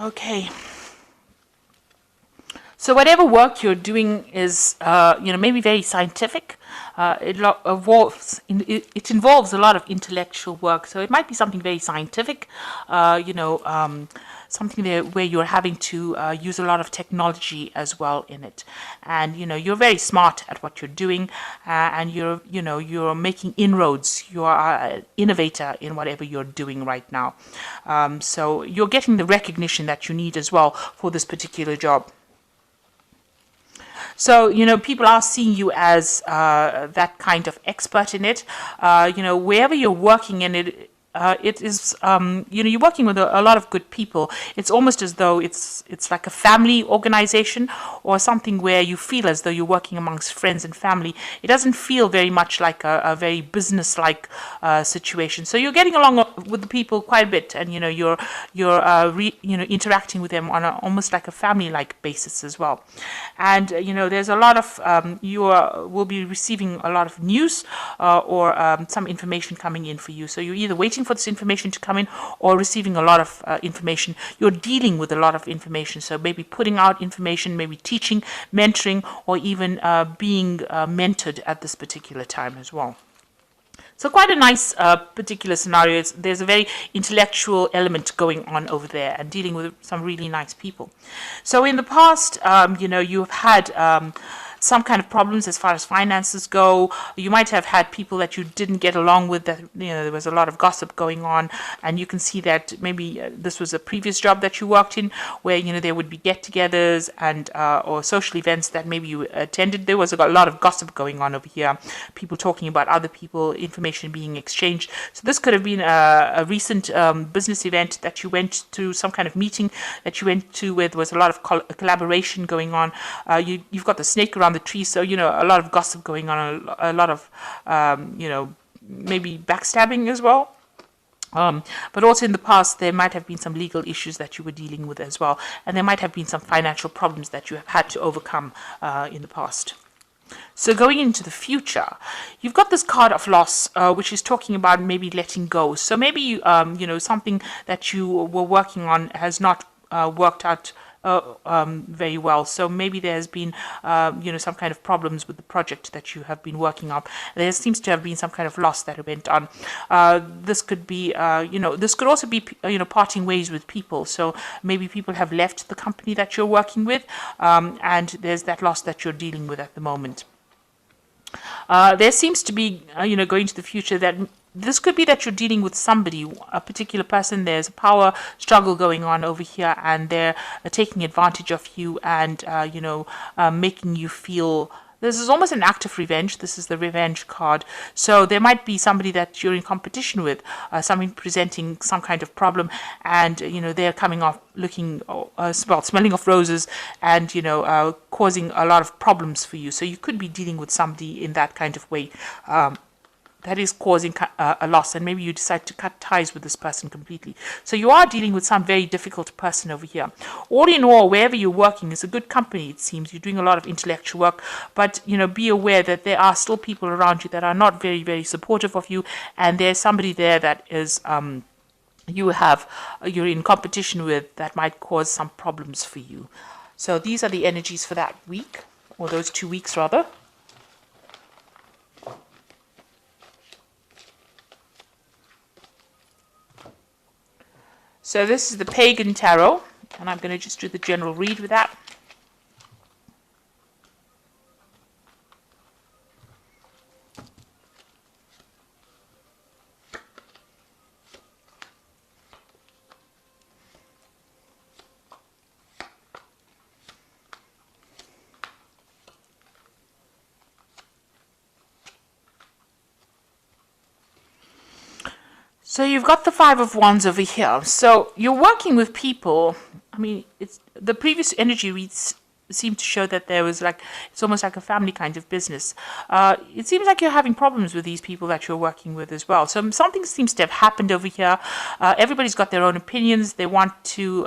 Okay. So whatever work you're doing is, maybe very scientific. It involves a lot of intellectual work. So it might be something very scientific, something there where you're having to use a lot of technology as well in it. And you're very smart at what you're doing, and you're making inroads. You are an innovator in whatever you're doing right now. So you're getting the recognition that you need as well for this particular job. So, people are seeing you as that kind of expert in it. Wherever you're working in it, it is, you're working with a lot of good people. It's almost as though it's like a family organization or something where you feel as though you're working amongst friends and family. It doesn't feel very much like a very business-like situation. So you're getting along with the people quite a bit, and you're interacting with them on almost like a family-like basis as well. And there's a lot of will be receiving a lot of news or some information coming in for you. So you're either waiting for this information to come in or receiving a lot of information. You're dealing with a lot of information. So maybe putting out information, maybe teaching, mentoring, or even being mentored at this particular time as well. So quite a nice particular scenario. There's a very intellectual element going on over there and dealing with some really nice people. So in the past, you've had some kind of problems as far as finances go. You might have had people that you didn't get along with, that there was a lot of gossip going on, and you can see that maybe this was a previous job that you worked in where there would be get-togethers and or social events that maybe you attended. There was a lot of gossip going on over here, people talking about other people, information being exchanged. So this could have been a recent business event that you went to, some kind of meeting that you went to where there was a lot of collaboration going on. You've got the snake around the tree, so a lot of gossip going on, a lot of maybe backstabbing as well. But also in the past, there might have been some legal issues that you were dealing with as well, and there might have been some financial problems that you have had to overcome in the past. So going into the future, you've got this card of loss, which is talking about maybe letting go. So maybe something that you were working on has not worked out very well. So maybe there's been, some kind of problems with the project that you have been working on. There seems to have been some kind of loss that went on. This could be, this could also be, parting ways with people. So maybe people have left the company that you're working with, and there's that loss that you're dealing with at the moment. There seems to be, going to the future, that this could be that you're dealing with somebody, a particular person. There's a power struggle going on over here, and they're taking advantage of you and, making you feel. This is almost an act of revenge. This is the revenge card. So there might be somebody that you're in competition with, somebody presenting some kind of problem, and they're coming off looking, smelling of roses, and causing a lot of problems for you. So you could be dealing with somebody in that kind of way. That is causing a loss, and maybe you decide to cut ties with this person completely. So you are dealing with some very difficult person over here. All in all, wherever you're working is a good company, it seems. You're doing a lot of intellectual work, but be aware that there are still people around you that are not very, very supportive of you, and there's somebody there that is you're in competition with, that might cause some problems for you. So these are the energies for that week, or those 2 weeks rather. So this is the Pagan Tarot, and I'm going to just do the general read with that. So you've got the Five of Wands over here. So you're working with people. I mean, it's the previous energy reads seem to show that there was like, it's almost like a family kind of business. It seems like you're having problems with these people that you're working with as well. So something seems to have happened over here. Everybody's got their own opinions. They want to,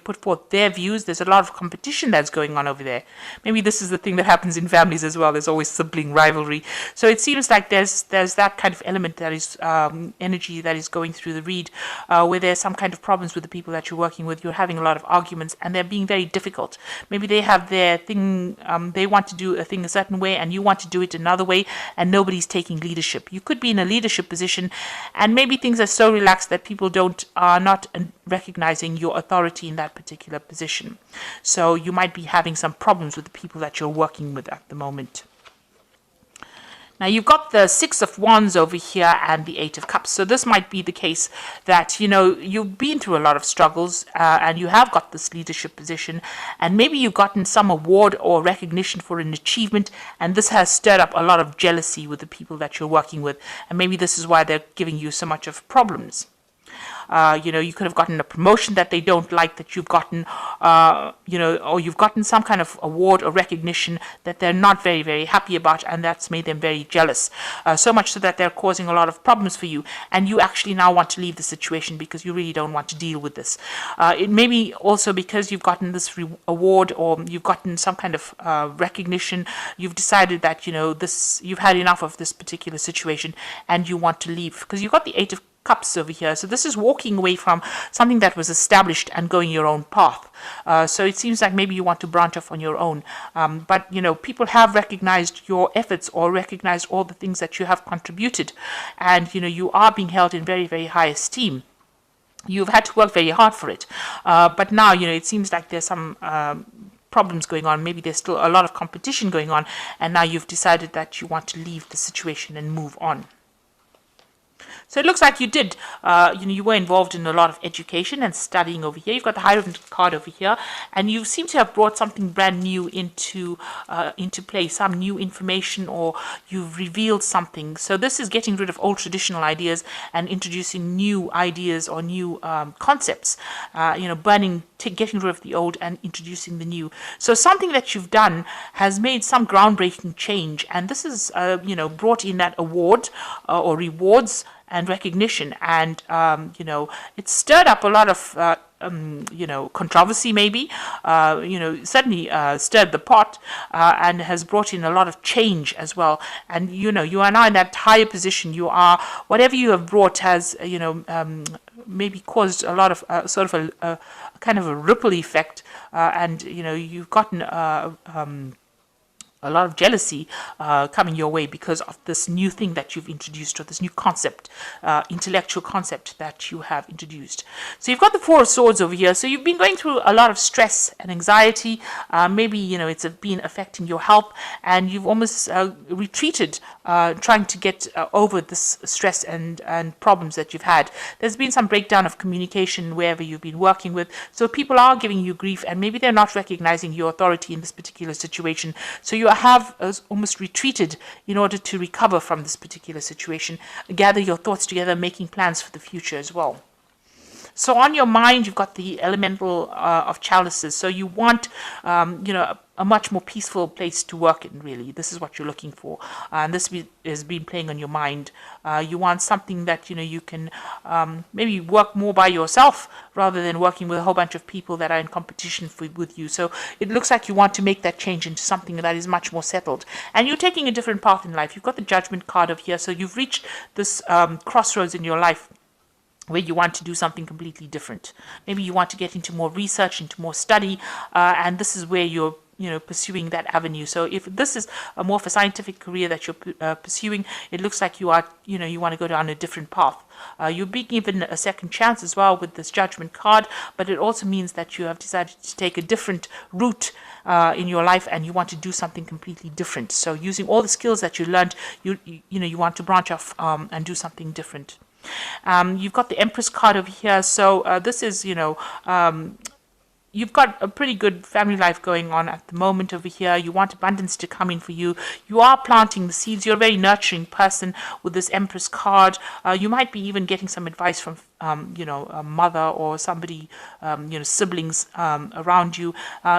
put forth their views. There's a lot of competition that's going on over there. Maybe this is the thing that happens in families as well. There's always sibling rivalry. So it seems like there's that kind of element that is energy that is going through the read, where there's some kind of problems with the people that you're working with. You're having a lot of arguments, and they're being very difficult. Maybe they have their thing, they want to do a thing a certain way and you want to do it another way, and nobody's taking leadership. You could be in a leadership position and maybe things are so relaxed that people are not recognizing your authority in that particular position. So you might be having some problems with the people that you're working with at the moment. Now you've got the Six of Wands over here and the Eight of Cups. So this might be the case that, you've been through a lot of struggles and you have got this leadership position, and maybe you've gotten some award or recognition for an achievement, and this has stirred up a lot of jealousy with the people that you're working with, and maybe this is why they're giving you so much of problems. You could have gotten a promotion that they don't like that you've gotten, or you've gotten some kind of award or recognition that they're not very, very happy about, and that's made them very jealous. So much so that they're causing a lot of problems for you, and you actually now want to leave the situation because you really don't want to deal with this. It may be also because you've gotten this award or you've gotten some kind of recognition. You've decided that, you've had enough of this particular situation and you want to leave because you've got the Eight of Cups over here. So this is walking away from something that was established and going your own path. So it seems like maybe you want to branch off on your own. But people have recognized your efforts or recognized all the things that you have contributed. And, you are being held in very, very high esteem. You've had to work very hard for it. But now, it seems like there's some problems going on. Maybe there's still a lot of competition going on. And now you've decided that you want to leave the situation and move on. So it looks like you did, you were involved in a lot of education and studying over here. You've got the Hierophant card over here, and you seem to have brought something brand new into play, some new information, or you've revealed something. So this is getting rid of old traditional ideas and introducing new ideas or new concepts, getting rid of the old and introducing the new. So something that you've done has made some groundbreaking change, and this is, brought in that award or rewards and recognition, and it stirred up a lot of controversy, maybe certainly stirred the pot, and has brought in a lot of change as well. And you are now in that higher position. You are, whatever you have brought has maybe caused a lot of sort of a kind of a ripple effect, and you've gotten a lot of jealousy coming your way because of this new thing that you've introduced, or this new concept, intellectual concept that you have introduced. So you've got the Four of Swords over here. So you've been going through a lot of stress and anxiety. Maybe, it's been affecting your health, and you've almost retreated trying to get over this stress and problems that you've had. There's been some breakdown of communication wherever you've been working with. So people are giving you grief, and maybe they're not recognizing your authority in this particular situation. So you have almost retreated in order to recover from this particular situation, gather your thoughts together, making plans for the future as well. So on your mind, you've got the elemental of chalices. So you want, a much more peaceful place to work in, really. This is what you're looking for. And this has been playing on your mind. You want something that, you can maybe work more by yourself rather than working with a whole bunch of people that are in competition with you. So it looks like you want to make that change into something that is much more settled. And you're taking a different path in life. You've got the Judgment card over here. So you've reached this crossroads in your life where you want to do something completely different. Maybe you want to get into more research, into more study, and this is where you're pursuing that avenue. So if this is a more of a scientific career that you're pursuing, it looks like you are, you want to go down a different path. You're being given a second chance as well with this Judgment card, but it also means that you have decided to take a different route in your life, and you want to do something completely different. So using all the skills that you learned, you want to branch off and do something different. You've got the Empress card over here. So this is, you've got a pretty good family life going on at the moment over here. You want abundance to come in for you. You are planting the seeds. You're a very nurturing person with this Empress card. You might be even getting some advice from a mother or somebody, siblings around you,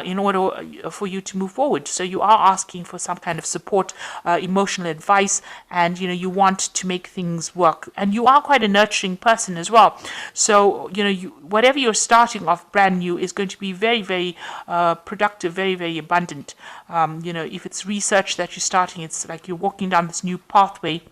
in order for you to move forward. So you are asking for some kind of support, emotional advice, and you want to make things work. And you are quite a nurturing person as well. So whatever you're starting off brand new is going to be very, very productive, very, very abundant. If it's research that you're starting, it's like you're walking down this new pathway.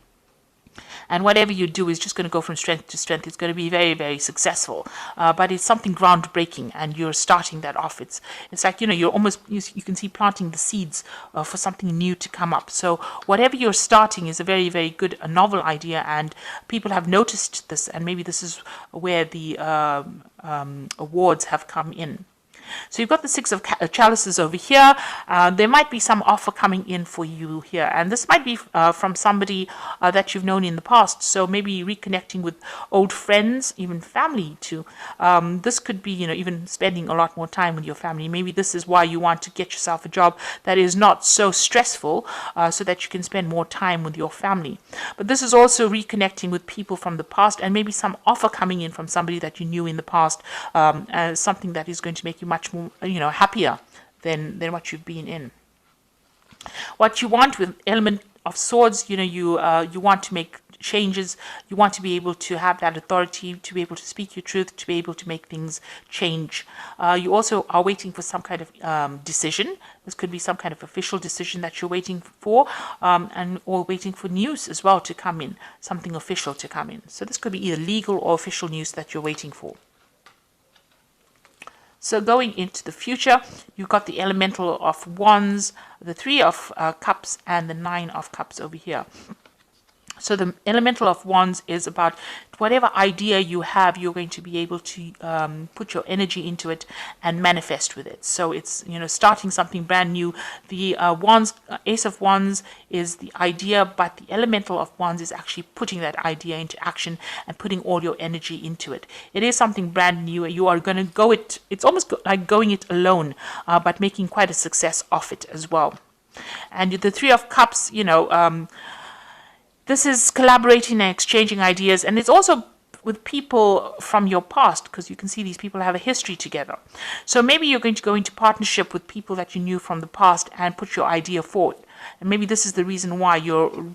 And whatever you do is just going to go from strength to strength. It's going to be very, very successful. But it's something groundbreaking, and you're starting that off. It's like, you're almost, you can see planting the seeds for something new to come up. So whatever you're starting is a very, very good, a novel idea, and people have noticed this, and maybe this is where the awards have come in. So you've got the Six of Chalices over here. There might be some offer coming in for you here, and this might be from somebody that you've known in the past. So maybe reconnecting with old friends, even family too. This could be, even spending a lot more time with your family. Maybe this is why you want to get yourself a job that is not so stressful, so that you can spend more time with your family. But this is also reconnecting with people from the past, and maybe some offer coming in from somebody that you knew in the past, as something that is going to make you much more, happier than what you've been in. What you want with element of swords, you want to make changes. You want to be able to have that authority, to be able to speak your truth, to be able to make things change. You also are waiting for some kind of decision. This could be some kind of official decision that you're waiting for, or waiting for news as well to come in, something official to come in. So this could be either legal or official news that you're waiting for. So going into the future, you've got the Elemental of Wands, the Three of Cups, and the Nine of Cups over here. So the Elemental of Wands is about whatever idea you have, you're going to be able to put your energy into it and manifest with it. So it's, starting something brand new. The Ace of Wands is the idea, but the Elemental of Wands is actually putting that idea into action and putting all your energy into it. It is something brand new. You are going to go it. It's almost like going it alone, but making quite a success of it as well. And the Three of Cups, this is collaborating and exchanging ideas, and it's also with people from your past, because you can see these people have a history together. So maybe you're going to go into partnership with people that you knew from the past and put your idea forward. And maybe this is the reason why you're,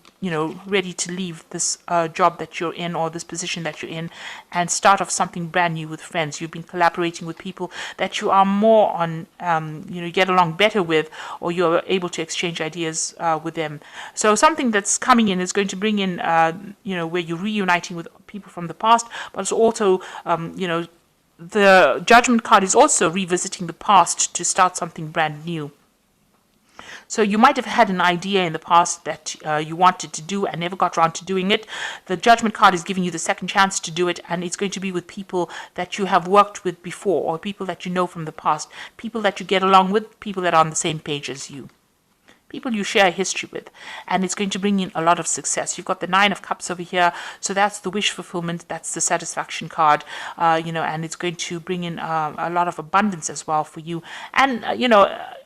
ready to leave this job that you're in, or this position that you're in, and start off something brand new with friends. You've been collaborating with people that you are more on, get along better with, or you're able to exchange ideas with them. So something that's coming in is going to bring in, where you're reuniting with people from the past, but it's also, the Judgment card is also revisiting the past to start something brand new. So you might have had an idea in the past that you wanted to do and never got around to doing it. The Judgment card is giving you the second chance to do it, and it's going to be with people that you have worked with before, or people that you know from the past, people that you get along with, people that are on the same page as you, people you share a history with, and it's going to bring in a lot of success. You've got the Nine of Cups over here, so that's the wish fulfillment, that's the satisfaction card, and it's going to bring in a lot of abundance as well for you, and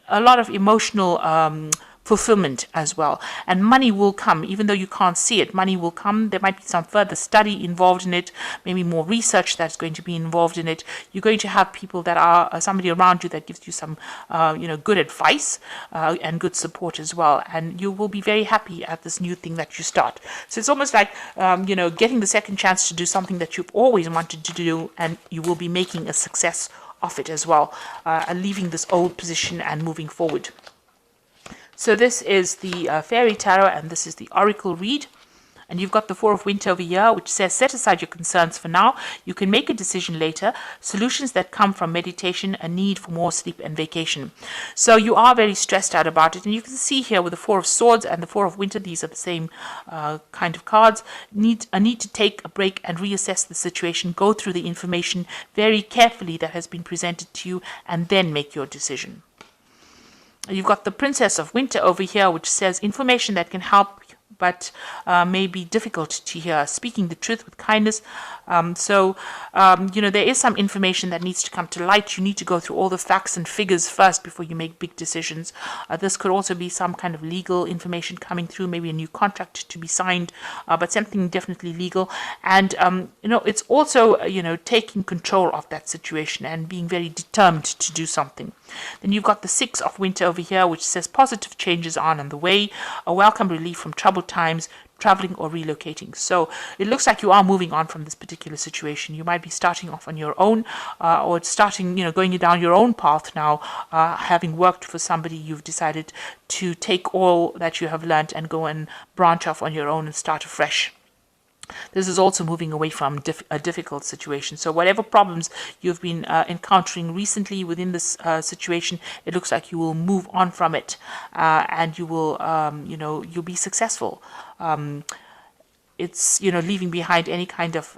a lot of emotional fulfillment as well. And money will come, even though you can't see it. Money will come. There might be some further study involved in it, maybe more research that's going to be involved in it. You're going to have people that are somebody around you that gives you some good advice and good support as well, and you will be very happy at this new thing that you start. So it's almost like getting the second chance to do something that you've always wanted to do, and you will be making a success of it as well, and leaving this old position and moving forward. So this is the Fairy Tarot, and this is the Oracle read. And you've got the Four of Winter over here, which says, set aside your concerns for now. You can make a decision later. Solutions that come from meditation, a need for more sleep and vacation. So you are very stressed out about it. And you can see here with the Four of Swords and the Four of Winter, these are the same kind of cards. A need to take a break and reassess the situation. Go through the information very carefully that has been presented to you, and then make your decision. You've got the Princess of Winter over here, which says information that can help but may be difficult to hear. Speaking the truth with kindness. There is some information that needs to come to light. You need to go through all the facts and figures first before you make big decisions. This could also be some kind of legal information coming through, maybe a new contract to be signed, but something definitely legal. And, it's also, taking control of that situation and being very determined to do something. Then you've got the 6 of Winter over here, which says positive changes are on the way, a welcome relief from troubled times, traveling or relocating. So it looks like you are moving on from this particular situation. You might be starting off on your own, or starting, going down your own path now, having worked for somebody. You've decided to take all that you have learned and go and branch off on your own and start afresh. This is also moving away from a difficult situation. So whatever problems you've been encountering recently within this situation, it looks like you will move on from it, and you will, you'll be successful. It's, leaving behind any kind of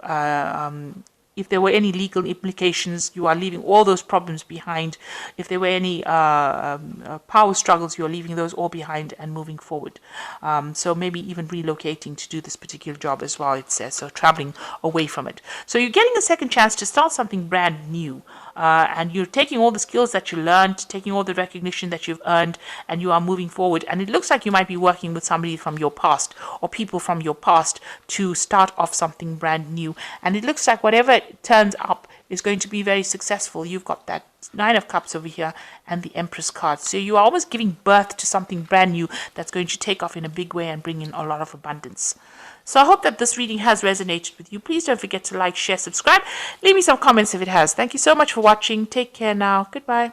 if there were any legal implications, you are leaving all those problems behind. If there were any power struggles, you're leaving those all behind and moving forward. So maybe even relocating to do this particular job as well, it says. So traveling away from it. So you're getting a second chance to start something brand new. And you're taking all the skills that you learned, taking all the recognition that you've earned, and you are moving forward. And it looks like you might be working with somebody from your past or people from your past to start off something brand new. And it looks like whatever turns up is going to be very successful. You've got that 9 of Cups over here and the Empress card. So you are almost giving birth to something brand new that's going to take off in a big way and bring in a lot of abundance. So I hope that this reading has resonated with you. Please don't forget to like, share, subscribe. Leave me some comments if it has. Thank you so much for watching. Take care now. Goodbye.